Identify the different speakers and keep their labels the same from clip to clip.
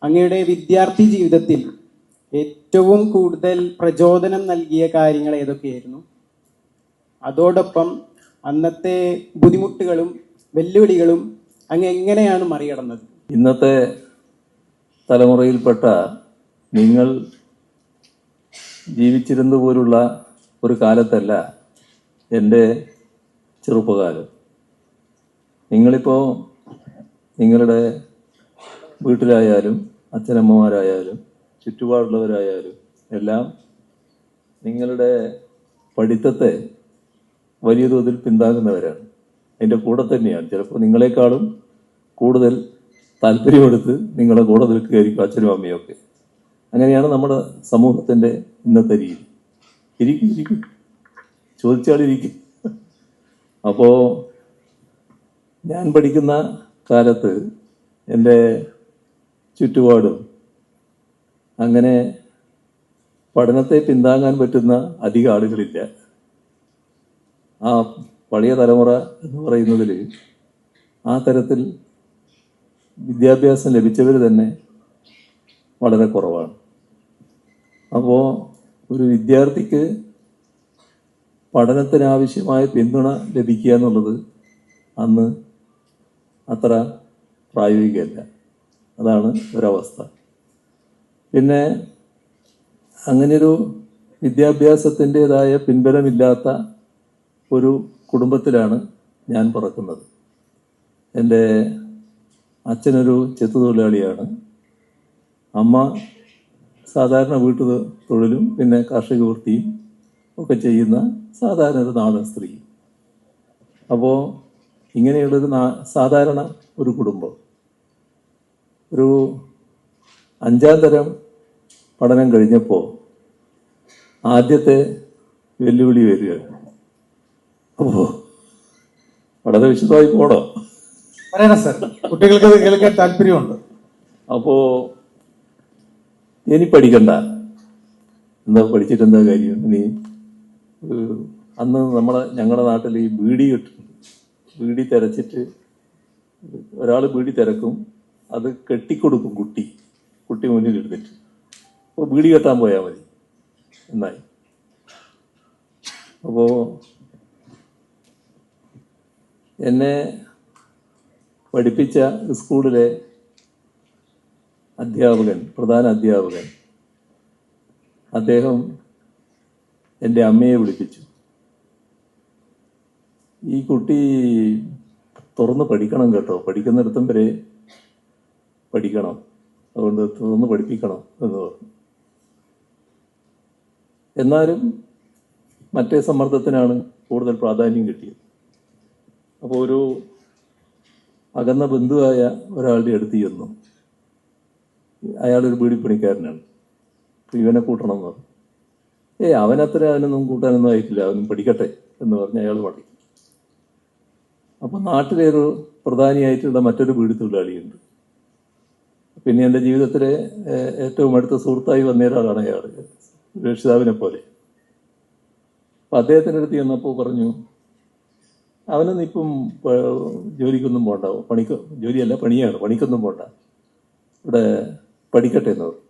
Speaker 1: അങ്ങയുടെ വിദ്യാർത്ഥി ജീവിതത്തിൽ ഏറ്റവും കൂടുതൽ പ്രചോദനം നൽകിയ കാര്യങ്ങൾ ഏതൊക്കെയായിരുന്നു? അതോടൊപ്പം അന്നത്തെ ബുദ്ധിമുട്ടുകളും വെല്ലുവിളികളും അങ്ങ് എങ്ങനെയാണ് മറികടന്നത്?
Speaker 2: ഇന്നത്തെ തലമുറയിൽപ്പെട്ട നിങ്ങൾ ജീവിച്ചിരുന്ന പോലുള്ള ഒരു കാലത്തല്ല എൻ്റെ ചെറുപ്പകാലം. നിങ്ങളിപ്പോൾ നിങ്ങളുടെ വീട്ടിലായാലും അച്ഛനമ്മമാരായാലും ചുറ്റുപാടുള്ളവരായാലും എല്ലാം നിങ്ങളുടെ പഠിത്തത്തെ വലിയ തോതിൽ പിന്താങ്ങുന്നവരാണ്. അതിൻ്റെ കൂടെ തന്നെയാണ് ചിലപ്പോൾ നിങ്ങളെക്കാളും കൂടുതൽ താല്പര്യമെടുത്ത് നിങ്ങളെ കൂടെ നിൽക്കുകയായിരിക്കും അച്ഛനും അമ്മയൊക്കെ. അങ്ങനെയാണ് നമ്മുടെ സമൂഹത്തിൻ്റെ ഇന്നത്തെ രീതി. ഇരിക്കും ചോദിച്ചാലിരിക്കും. അപ്പോൾ ഞാൻ പഠിക്കുന്ന കാലത്ത് എൻ്റെ ചുറ്റുപാടും അങ്ങനെ പഠനത്തെ പിന്താങ്ങാൻ പറ്റുന്ന അധികം ആളുകളില്ല. ആ പഴയ തലമുറ എന്ന് പറയുന്നതിൽ ആ തരത്തിൽ വിദ്യാഭ്യാസം ലഭിച്ചവർ തന്നെ വളരെ കുറവാണ്. അപ്പോൾ ഒരു വിദ്യാർത്ഥിക്ക് പഠനത്തിനാവശ്യമായ പിന്തുണ ലഭിക്കുക എന്നുള്ളത് അന്ന് അത്ര പ്രായോഗികമല്ല. അതാണ് ഒരവസ്ഥ. പിന്നെ അങ്ങനെയൊരു വിദ്യാഭ്യാസത്തിൻ്റെതായ പിൻബലമില്ലാത്ത ഒരു കുടുംബത്തിലാണ് ഞാൻ പിറക്കുന്നത്. എൻ്റെ അച്ഛനൊരു ചെത്തുതൊഴിലാളിയാണ്. അമ്മ സാധാരണ വീട്ടു തൊഴിലും പിന്നെ കാർഷിക വൃത്തിയും ഒക്കെ ചെയ്യുന്ന സാധാരണ ഒരു നാടൻ സ്ത്രീ. അപ്പോൾ ഇങ്ങനെയുള്ളൊരു സാധാരണ ഒരു കുടുംബം ഒരു 5ാം തരം പഠനം കഴിഞ്ഞപ്പോൾ ആദ്യത്തെ വെല്ലുവിളി വരികയാണ്. അപ്പോൾ വളരെ വിശദമായി പോണോ?
Speaker 3: പറയണം സാർ, കുട്ടികൾക്ക് അത് കേൾക്കാൻ താല്പര്യമുണ്ട്.
Speaker 2: അപ്പോൾ ഇനി പഠിക്കണ്ട, എന്താ പഠിച്ചിട്ട് എന്താ കാര്യം? ഇനി അന്ന് ഞങ്ങളുടെ നാട്ടിൽ ഈ ബീഡി കിട്ടും. ബീഡി തിരച്ചിട്ട് ഒരാൾ ബീഡി തിരക്കും, അത് കെട്ടിക്കൊടുക്കും കുട്ടി മുന്നിൽ എടുത്തിട്ട്. അപ്പോൾ ബീഡി കെട്ടാൻ പോയാൽ മതി എന്നായി. അപ്പോൾ എന്നെ പഠിപ്പിച്ച സ്കൂളിലെ പ്രധാന അധ്യാപകൻ അദ്ദേഹം എൻ്റെ അമ്മയെ വിളിപ്പിച്ചു. ഈ കുട്ടി തുറന്ന് പഠിക്കണം കേട്ടോ, പഠിക്കുന്നിടത്തും വരെ പഠിക്കണം, അതുകൊണ്ട് തുറന്ന് പഠിപ്പിക്കണം എന്ന് പറഞ്ഞു. എന്നാലും മറ്റേ സമ്മർദ്ദത്തിനാണ് കൂടുതൽ പ്രാധാന്യം കിട്ടിയത്. അപ്പോൾ ഒരു അകന്ന ബന്ധുവായ ഒരാളുടെ അടുത്ത് ചെന്നു. അയാളൊരു ബീഡിപ്പണിക്കാരനാണ്. ഇവനെ കൂട്ടണം എന്ന് പറഞ്ഞു. അവനൊന്നും കൂട്ടാനൊന്നും ആയിട്ടില്ല, അവനും പഠിക്കട്ടെ എന്ന് പറഞ്ഞ് അയാൾ പഠിക്കും. അപ്പം നാട്ടിലെ ഒരു പ്രധാനിയായിട്ടുള്ള മറ്റൊരു ബീഡി തൊഴിലാളിയുണ്ട്. പിന്നെ എൻ്റെ ജീവിതത്തിലെ ഏറ്റവും അടുത്ത സുഹൃത്തായി വന്ന ഒരാളാണ് അയാൾ, രക്ഷിതാവിനെ പോലെ. അപ്പം അദ്ദേഹത്തിൻ്റെ അടുത്ത് ചെന്നപ്പോൾ പറഞ്ഞു, അവനൊന്നും ഇപ്പം ജോലിക്കൊന്നും പോകണ്ട, ജോലിയല്ല പണിയാണ്, പണിക്കൊന്നും പോകണ്ട, ഇവിടെ പഠിക്കട്ടെ എന്ന് പറഞ്ഞു.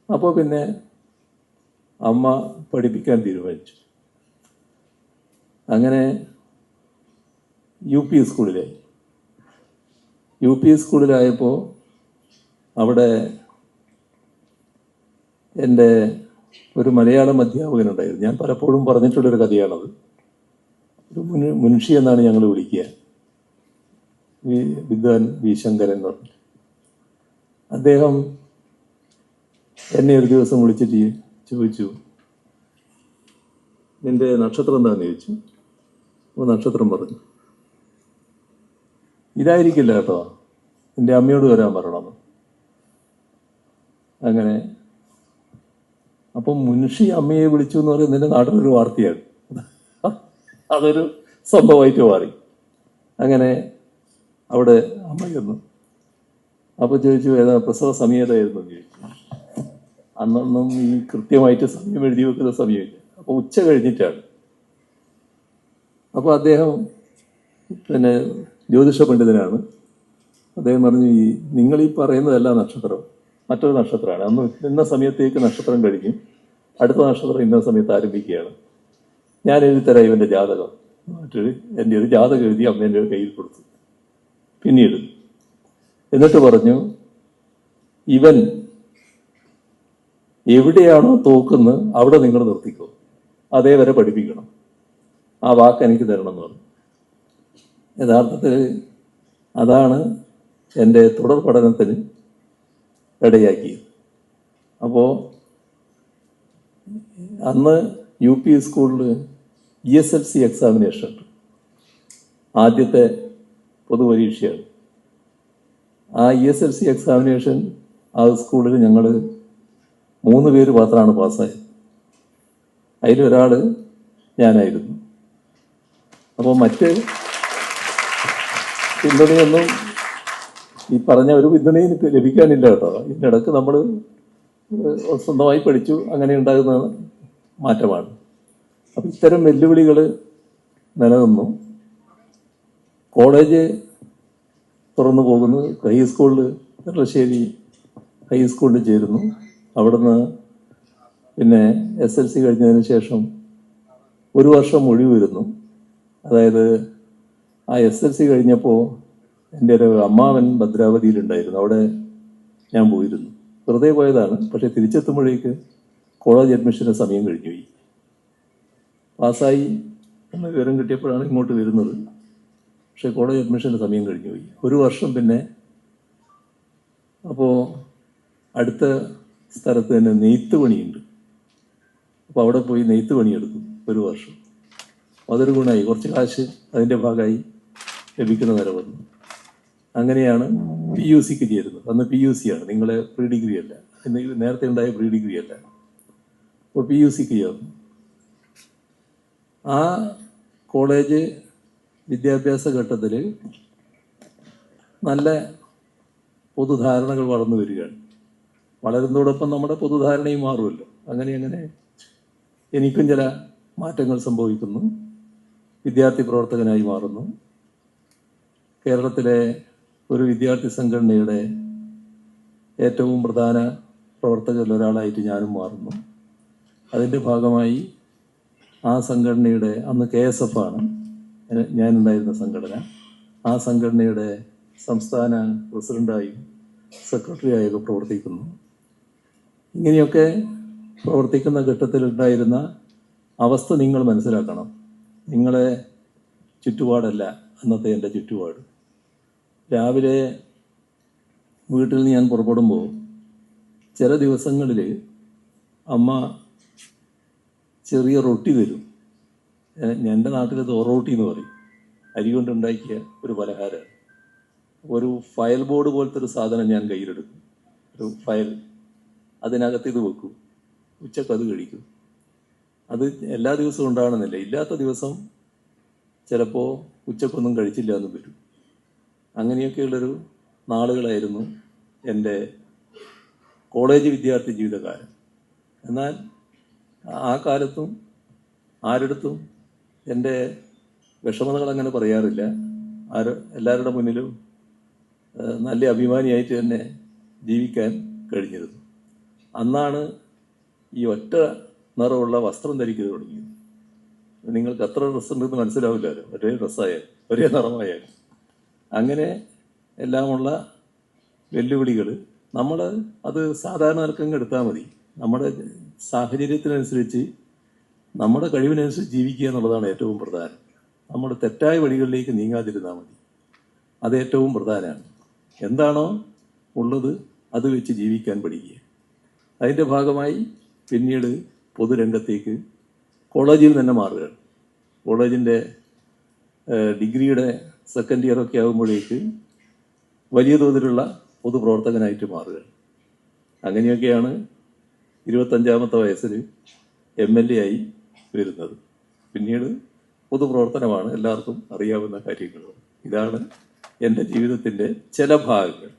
Speaker 2: അപ്പോൾ പിന്നെ അമ്മ പഠിപ്പിക്കാൻ തീരുമാനിച്ചു. അങ്ങനെ UP സ്കൂളിലായി. UP സ്കൂളിലായപ്പോൾ അവിടെ എൻ്റെ ഒരു മലയാളം അധ്യാപകനുണ്ടായിരുന്നു. ഞാൻ പലപ്പോഴും പറഞ്ഞിട്ടുള്ളൊരു കഥയാണത്. ഒരു മുൻഷി എന്നാണ് ഞങ്ങൾ വിളിക്കുക, വിദ്വാൻ വി ശങ്കരൻ എന്ന് പറഞ്ഞു. അദ്ദേഹം എന്നെ ഒരു ദിവസം വിളിച്ചിട്ട് ചോദിച്ചു, നിന്റെ നക്ഷത്രം എന്താണെന്ന് ചോദിച്ചു. അപ്പോൾ നക്ഷത്രം പറഞ്ഞു. ഇതായിരിക്കില്ല കേട്ടോ, എൻ്റെ അമ്മയോട് വരാൻ പറയണമെന്ന്. അങ്ങനെ അപ്പം മുൻഷി അമ്മയെ വിളിച്ചു എന്ന് പറയുന്നത് നിന്റെ നാട്ടിലൊരു വാർത്തയാണ്. അതൊരു സംഭവമായിട്ട് മാറി. അങ്ങനെ അവിടെ അമ്മ ചെന്നു. അപ്പോൾ ചോദിച്ചു, ഏതാ പ്രസവ സമയത്തായിരുന്നു എന്ന് ചോദിച്ചു. അന്നൊന്നും ഈ കൃത്യമായിട്ട് സമയം എഴുതി വെക്കുന്ന സമയമില്ല. അപ്പോൾ ഉച്ച കഴിഞ്ഞിട്ടാണ്. അപ്പോൾ അദ്ദേഹം പിന്നെ ജ്യോതിഷ പണ്ഡിതനാണ്. അദ്ദേഹം പറഞ്ഞു, നിങ്ങൾ ഈ പറയുന്നതല്ല നക്ഷത്രം, മറ്റൊരു നക്ഷത്രമാണ്. അന്ന് ഇന്ന സമയത്തേക്ക് നക്ഷത്രം കഴിഞ്ഞു, അടുത്ത നക്ഷത്രം ഇന്ന സമയത്ത് ആരംഭിക്കുകയാണ്. ഞാൻ എഴുതിത്തരാം ഇവന്റെ ജാതകം. മറ്റൊരു എൻ്റെ ഒരു ജാതകം എഴുതി അമ്മേൻ്റെ കയ്യിൽ കൊടുത്തു. പിന്നീട് എന്നിട്ട് പറഞ്ഞു, ഇവൻ എവിടെയാണോ തോക്കുന്നത് അവിടെ നിങ്ങൾ നിർത്തിക്കോ, അതേവരെ പഠിപ്പിക്കണം, ആ വാക്ക് എനിക്ക് തരണം എന്ന് പറഞ്ഞു. യഥാർത്ഥത്തിൽ അതാണ് എൻ്റെ തുടർ പഠനത്തിന് ഇടയാക്കിയത്. അപ്പോൾ അന്ന് UP സ്കൂളിൽ ESLC എക്സാമിനേഷൻ ഉണ്ട്. ആദ്യത്തെ പൊതുപരീക്ഷയാണ്. ആ ESLC എക്സാമിനേഷൻ ആ സ്കൂളിൽ ഞങ്ങൾ 3 പേര് മാത്രമാണ് പാസ്സായത്. അതിലൊരാൾ ഞാനായിരുന്നു. അപ്പോൾ മറ്റ് പിന്തുണയൊന്നും ഈ പറഞ്ഞ ഒരു പിന്തുണയും ലഭിക്കാനില്ല കേട്ടോ. ഇതിനിടക്ക് നമ്മൾ സ്വന്തമായി പഠിച്ചു, അങ്ങനെ ഉണ്ടാകുന്ന മാറ്റമാണ്. അപ്പം ഇത്തരം വെല്ലുവിളികൾ നിലനിന്നു. കോളേജ് തുറന്നു പോകുന്നു. ഹൈസ്കൂളിൽ ചെറുശ്ശേരി ഹൈസ്കൂളിൽ ചേരുന്നു. അവിടുന്ന് പിന്നെ SLC കഴിഞ്ഞതിന് ശേഷം 1 വർഷം ഒഴിവ് വരുന്നു. അതായത് ആ SLC കഴിഞ്ഞപ്പോൾ എൻ്റെ ഒരു അമ്മാവൻ ഭദ്രാവതിയിലുണ്ടായിരുന്നു. അവിടെ ഞാൻ പോയിരുന്നു. വെറുതെ പോയതാണ്. പക്ഷെ തിരിച്ചെത്തുമ്പോഴേക്ക് കോളേജ് അഡ്മിഷൻ്റെ സമയം കഴിഞ്ഞു പോയി. പാസ്സായി എന്ന വിവരം കിട്ടിയപ്പോഴാണ് ഇങ്ങോട്ട് വരുന്നത്. പക്ഷെ കോളേജ് അഡ്മിഷൻ്റെ സമയം കഴിഞ്ഞു പോയി. 1 വർഷം പിന്നെ അപ്പോൾ അടുത്ത സ്ഥലത്ത് തന്നെ നെയ്ത്ത് പണിയുണ്ട്. അപ്പോൾ അവിടെ പോയി നെയ്ത്ത് പണിയെടുക്കും 1 വർഷം. അതൊരു ഗുണമായി, കുറച്ച് കാശ് അതിൻ്റെ ഭാഗമായി ലഭിക്കുന്ന നില വന്നു. അങ്ങനെയാണ് PUCക്ക് ചേരുന്നത്. അന്ന് PUC ആണ്, നിങ്ങളെ പ്രീ ഡിഗ്രി അല്ല, നേരത്തെ ഉണ്ടായ പ്രീ ഡിഗ്രി അല്ല. അപ്പോൾ PUCക്ക് ചേർന്നു. ആ കോളേജ് വിദ്യാഭ്യാസ ഘട്ടത്തിൽ നല്ല പൊതുധാരണകൾ വളർന്നു വരികയാണ്. വളരുന്നതോടൊപ്പം നമ്മുടെ പൊതുധാരണയും മാറുമല്ലോ. അങ്ങനെ എനിക്കും ചില മാറ്റങ്ങൾ സംഭവിക്കുന്നു. വിദ്യാർത്ഥി പ്രവർത്തകനായി മാറുന്നു. കേരളത്തിലെ ഒരു വിദ്യാർത്ഥി സംഘടനയുടെ ഏറ്റവും പ്രധാന പ്രവർത്തകരിൽ ഒരാളായിട്ട് ഞാനും മാറുന്നു. അതിൻ്റെ ഭാഗമായി ആ സംഘടനയുടെ, അന്ന് KSF ആണ് ഞാനുണ്ടായിരുന്ന സംഘടന, ആ സംഘടനയുടെ സംസ്ഥാന പ്രസിഡന്റായും സെക്രട്ടറിയായൊക്കെ പ്രവർത്തിക്കുന്നു. ഇങ്ങനെയൊക്കെ പ്രവർത്തിക്കുന്ന ഘട്ടത്തിലുണ്ടായിരുന്ന അവസ്ഥ നിങ്ങൾ മനസ്സിലാക്കണം. നിങ്ങളെ ചുറ്റുപാടല്ല അന്നത്തെ എൻ്റെ ചുറ്റുപാട്. രാവിലെ വീട്ടിൽ നിന്ന് ഞാൻ പുറപ്പെടുമ്പോൾ ചില ദിവസങ്ങളിൽ അമ്മ ചെറിയ റൊട്ടി തരും. എൻ്റെ നാട്ടിൽ റൊട്ടി എന്ന് പറയും. അരി കൊണ്ടുണ്ടാക്കിയ ഒരു പലഹാരമാണ്. ഒരു ഫയൽ ബോർഡ് പോലത്തെ ഒരു സാധനം ഞാൻ കയ്യിലെടുക്കും, ഒരു ഫയൽ. അതിനകത്ത് ഇത് വെക്കും. ഉച്ചക്ക് അത് കഴിക്കും. അത് എല്ലാ ദിവസവും ഉണ്ടാകണമെന്നില്ല. ഇല്ലാത്ത ദിവസം ചിലപ്പോൾ ഉച്ചക്കൊന്നും കഴിച്ചില്ല എന്ന് വരും. അങ്ങനെയൊക്കെയുള്ളൊരു നാളുകളായിരുന്നു എൻ്റെ കോളേജ് വിദ്യാർത്ഥി ജീവിതകാലം. എന്നാൽ ആ കാലത്തും ആരുടെടുത്തും എൻ്റെ വിഷമതകൾ അങ്ങനെ പറയാറില്ല. എല്ലാവരുടെ മുന്നിലും നല്ല അഭിമാനിയായിട്ട് തന്നെ ജീവിക്കാൻ കഴിഞ്ഞിരുന്നു. അന്നാണ് ഈ ഒറ്റ നിറമുള്ള വസ്ത്രം ധരിക്കുന്നത് തുടങ്ങിയത്. നിങ്ങൾക്ക് എത്ര ഡ്രസ്സ് ഉണ്ടെന്ന് മനസ്സിലാവില്ലല്ലോ, ഒരേ ഡ്രസ്സായാലും ഒരേ നിറമായാലും. അങ്ങനെ എല്ലാമുള്ള വെല്ലുവിളികൾ നമ്മൾ അത് സാധാരണ നിരക്കങ്ങ് എടുത്താൽ മതി. നമ്മുടെ സാഹചര്യത്തിനനുസരിച്ച് നമ്മുടെ കഴിവിനനുസരിച്ച് ജീവിക്കുക എന്നുള്ളതാണ് ഏറ്റവും പ്രധാനം. നമ്മൾ തെറ്റായ വഴികളിലേക്ക് നീങ്ങാതിരുന്നാൽ മതി. അത് ഏറ്റവും പ്രധാനമാണ്. എന്താണോ ഉള്ളത് അത് വെച്ച് ജീവിക്കാൻ പഠിക്കുക. അതിൻ്റെ ഭാഗമായി പിന്നീട് പൊതുരംഗത്തേക്ക് കോളേജിൽ തന്നെ മാറുകയാണ്. കോളേജിൻ്റെ ഡിഗ്രിയുടെ സെക്കൻഡ് ഇയറൊക്കെ ആകുമ്പോഴേക്ക് വലിയ തോതിലുള്ള പൊതുപ്രവർത്തകനായിട്ട് മാറുകയാണ്. അങ്ങനെയൊക്കെയാണ് 25-ാമത്തെ വയസ്സിൽ MLA ആയി വരുന്നത്. പിന്നീട് പൊതുപ്രവർത്തനമാണ് എല്ലാവർക്കും അറിയാവുന്ന കാര്യങ്ങൾ. ഇതാണ് എൻ്റെ ജീവിതത്തിൻ്റെ ചില ഭാഗങ്ങൾ.